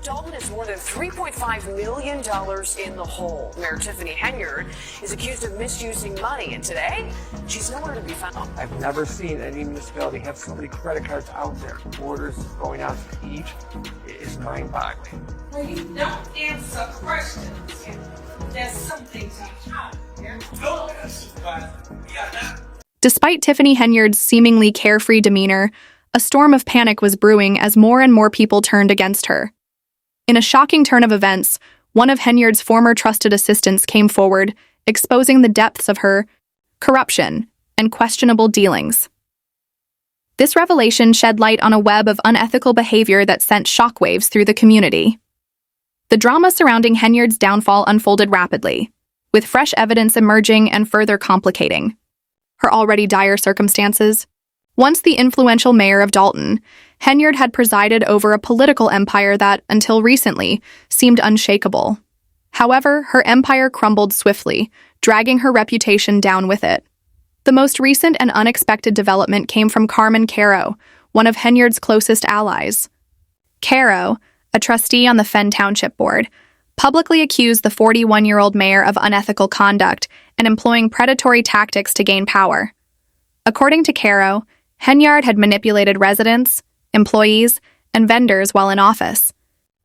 Dalton is more than $3.5 million in the hole. Mayor Tiffany Henyard is accused of misusing money, and today she's nowhere to be found. I've never seen any municipality have so many credit cards out there. Orders going out to each is mind-boggling. When you don't answer questions, there's something to hide. Despite Tiffany Henyard's seemingly carefree demeanor, a storm of panic was brewing as more and more people turned against her. In a shocking turn of events, one of Henyard's former trusted assistants came forward, exposing the depths of her corruption and questionable dealings. This revelation shed light on a web of unethical behavior that sent shockwaves through the community. The drama surrounding Henyard's downfall unfolded rapidly, with fresh evidence emerging and further complicating her already dire circumstances. Once the influential mayor of Dalton, Henyard had presided over a political empire that, until recently, seemed unshakable. However, her empire crumbled swiftly, dragging her reputation down with it. The most recent and unexpected development came from Carmen Caro, one of Henyard's closest allies. Caro, a trustee on the Fen Township Board, publicly accused the 41-year-old mayor of unethical conduct and employing predatory tactics to gain power. According to Caro, Henyard had manipulated residents, employees, and vendors while in office,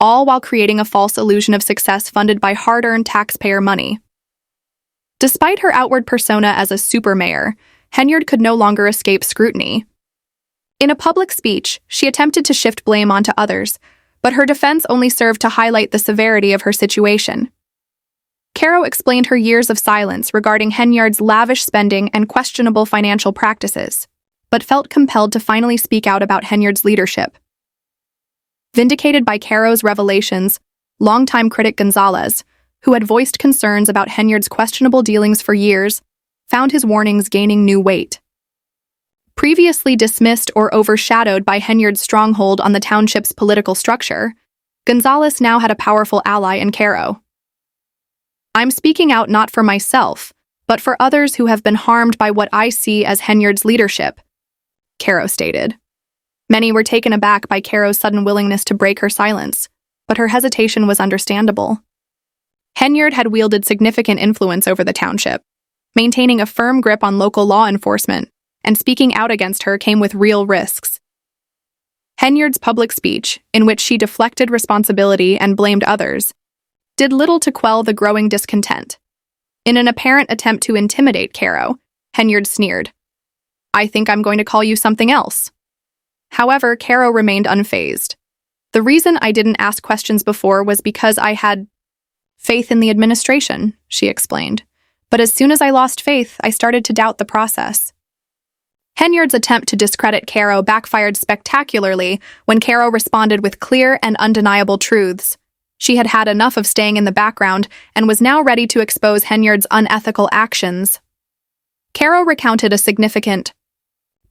all while creating a false illusion of success funded by hard-earned taxpayer money. Despite her outward persona as a super mayor, Henyard could no longer escape scrutiny. In a public speech, she attempted to shift blame onto others, but her defense only served to highlight the severity of her situation. Caro explained her years of silence regarding Henyard's lavish spending and questionable financial practices, but felt compelled to finally speak out about Henyard's leadership. Vindicated by Caro's revelations, longtime critic Gonzalez, who had voiced concerns about Henyard's questionable dealings for years, found his warnings gaining new weight. Previously dismissed or overshadowed by Henyard's stronghold on the township's political structure, Gonzalez now had a powerful ally in Caro. "I'm speaking out not for myself, but for others who have been harmed by what I see as Henyard's leadership," Caro stated. Many were taken aback by Caro's sudden willingness to break her silence, but her hesitation was understandable. Henyard had wielded significant influence over the township, maintaining a firm grip on local law enforcement, and speaking out against her came with real risks. Henyard's public speech, in which she deflected responsibility and blamed others, did little to quell the growing discontent. In an apparent attempt to intimidate Caro, Henyard sneered, "I think I'm going to call you something else." However, Caro remained unfazed. "The reason I didn't ask questions before was because I had faith in the administration," she explained. "But as soon as I lost faith, I started to doubt the process." Henyard's attempt to discredit Caro backfired spectacularly when Caro responded with clear and undeniable truths. She had had enough of staying in the background and was now ready to expose Henyard's unethical actions. Caro recounted a significant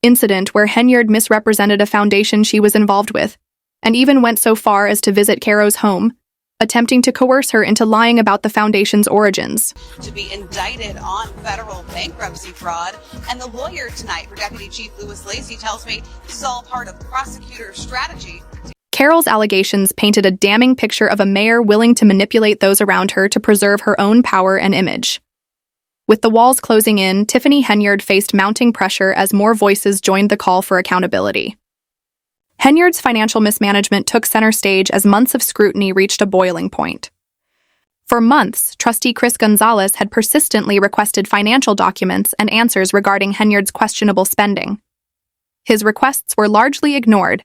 incident where Henyard misrepresented a foundation she was involved with, and even went so far as to visit Caro's home, attempting to coerce her into lying about the foundation's origins. To be indicted on federal bankruptcy fraud, and the lawyer tonight for Deputy Chief Louis Lacey tells me this is all part of the prosecutor's strategy. Caro's allegations painted a damning picture of a mayor willing to manipulate those around her to preserve her own power and image. With the walls closing in, Tiffany Henyard faced mounting pressure as more voices joined the call for accountability. Henyard's financial mismanagement took center stage as months of scrutiny reached a boiling point. For months, trustee Chris Gonzalez had persistently requested financial documents and answers regarding Henyard's questionable spending. His requests were largely ignored,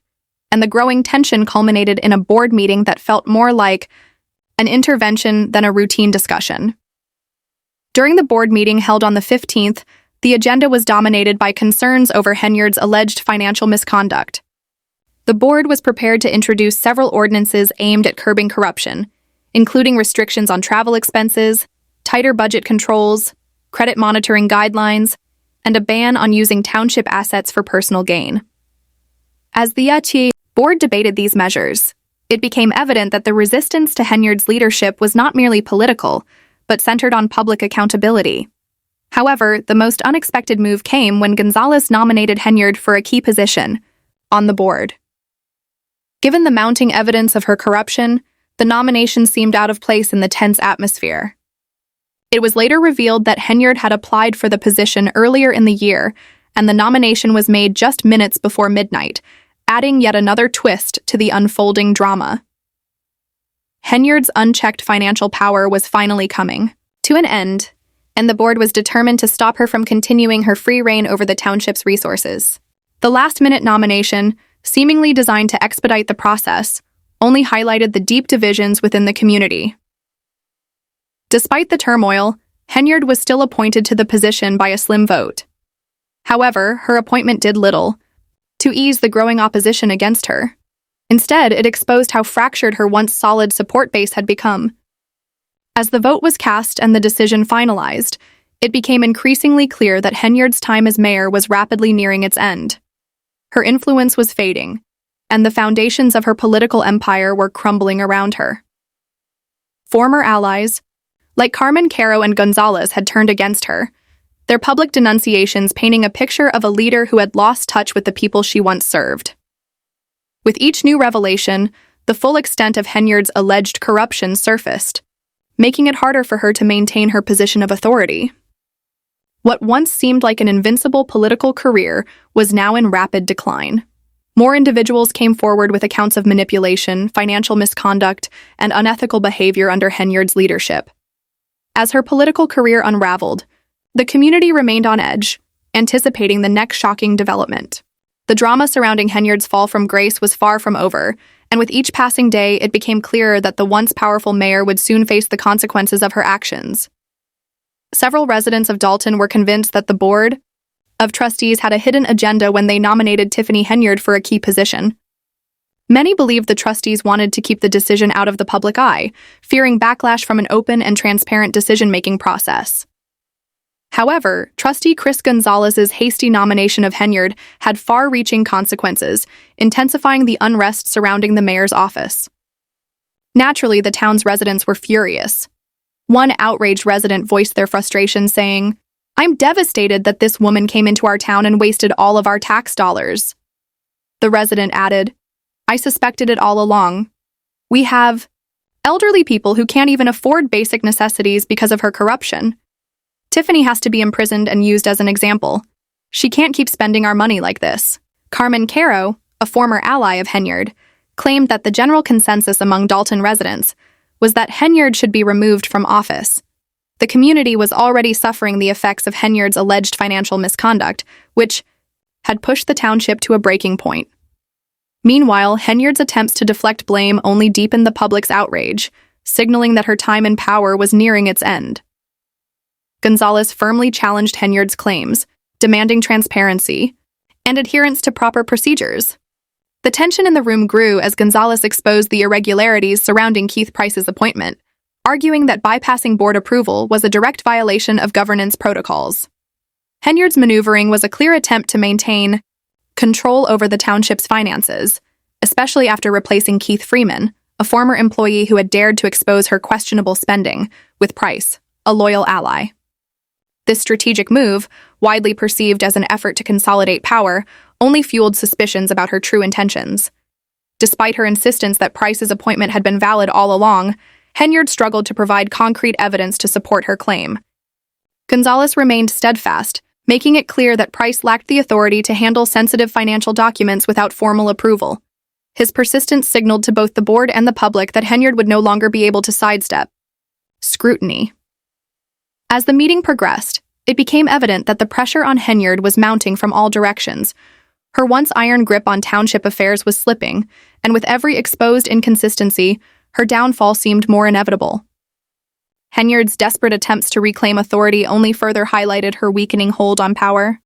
and the growing tension culminated in a board meeting that felt more like an intervention than a routine discussion. During the board meeting held on the 15th, the agenda was dominated by concerns over Henyard's alleged financial misconduct. The board was prepared to introduce several ordinances aimed at curbing corruption, including restrictions on travel expenses, tighter budget controls, credit monitoring guidelines, and a ban on using township assets for personal gain. As the board debated these measures, it became evident that the resistance to Henyard's leadership was not merely political, but centered on public accountability. However, the most unexpected move came when Gonzalez nominated Henyard for a key position on the board. Given the mounting evidence of her corruption, the nomination seemed out of place in the tense atmosphere. It was later revealed that Henyard had applied for the position earlier in the year, and the nomination was made just minutes before midnight, adding yet another twist to the unfolding drama. Henyard's unchecked financial power was finally coming to an end, and the board was determined to stop her from continuing her free reign over the township's resources. The last-minute nomination, seemingly designed to expedite the process, only highlighted the deep divisions within the community. Despite the turmoil, Henyard was still appointed to the position by a slim vote. However, her appointment did little to ease the growing opposition against her. Instead, it exposed how fractured her once solid support base had become. As the vote was cast and the decision finalized, it became increasingly clear that Henyard's time as mayor was rapidly nearing its end. Her influence was fading, and the foundations of her political empire were crumbling around her. Former allies, like Carmen Caro and Gonzalez, had turned against her, their public denunciations painting a picture of a leader who had lost touch with the people she once served. With each new revelation, the full extent of Henyard's alleged corruption surfaced, making it harder for her to maintain her position of authority. What once seemed like an invincible political career was now in rapid decline. More individuals came forward with accounts of manipulation, financial misconduct, and unethical behavior under Henyard's leadership. As her political career unraveled, the community remained on edge, anticipating the next shocking development. The drama surrounding Henyard's fall from grace was far from over, and with each passing day, it became clearer that the once powerful mayor would soon face the consequences of her actions. Several residents of Dalton were convinced that the board of trustees had a hidden agenda when they nominated Tiffany Henyard for a key position. Many believed the trustees wanted to keep the decision out of the public eye, fearing backlash from an open and transparent decision-making process. However, trustee Chris Gonzalez's hasty nomination of Henyard had far-reaching consequences, intensifying the unrest surrounding the mayor's office. Naturally, the town's residents were furious. One outraged resident voiced their frustration, saying, "I'm devastated that this woman came into our town and wasted all of our tax dollars." The resident added, "I suspected it all along. We have elderly people who can't even afford basic necessities because of her corruption. Tiffany has to be imprisoned and used as an example. She can't keep spending our money like this." Carmen Caro, a former ally of Henyard, claimed that the general consensus among Dalton residents was that Henyard should be removed from office. The community was already suffering the effects of Henyard's alleged financial misconduct, which had pushed the township to a breaking point. Meanwhile, Henyard's attempts to deflect blame only deepened the public's outrage, signaling that her time in power was nearing its end. Gonzalez firmly challenged Henyard's claims, demanding transparency and adherence to proper procedures. The tension in the room grew as Gonzalez exposed the irregularities surrounding Keith Price's appointment, arguing that bypassing board approval was a direct violation of governance protocols. Henyard's maneuvering was a clear attempt to maintain control over the township's finances, especially after replacing Keith Freeman, a former employee who had dared to expose her questionable spending, with Price, a loyal ally. This strategic move, widely perceived as an effort to consolidate power, only fueled suspicions about her true intentions. Despite her insistence that Price's appointment had been valid all along, Henyard struggled to provide concrete evidence to support her claim. Gonzalez remained steadfast, making it clear that Price lacked the authority to handle sensitive financial documents without formal approval. His persistence signaled to both the board and the public that Henyard would no longer be able to sidestep scrutiny. As the meeting progressed, it became evident that the pressure on Henyard was mounting from all directions. Her once iron grip on township affairs was slipping, and with every exposed inconsistency, her downfall seemed more inevitable. Henyard's desperate attempts to reclaim authority only further highlighted her weakening hold on power.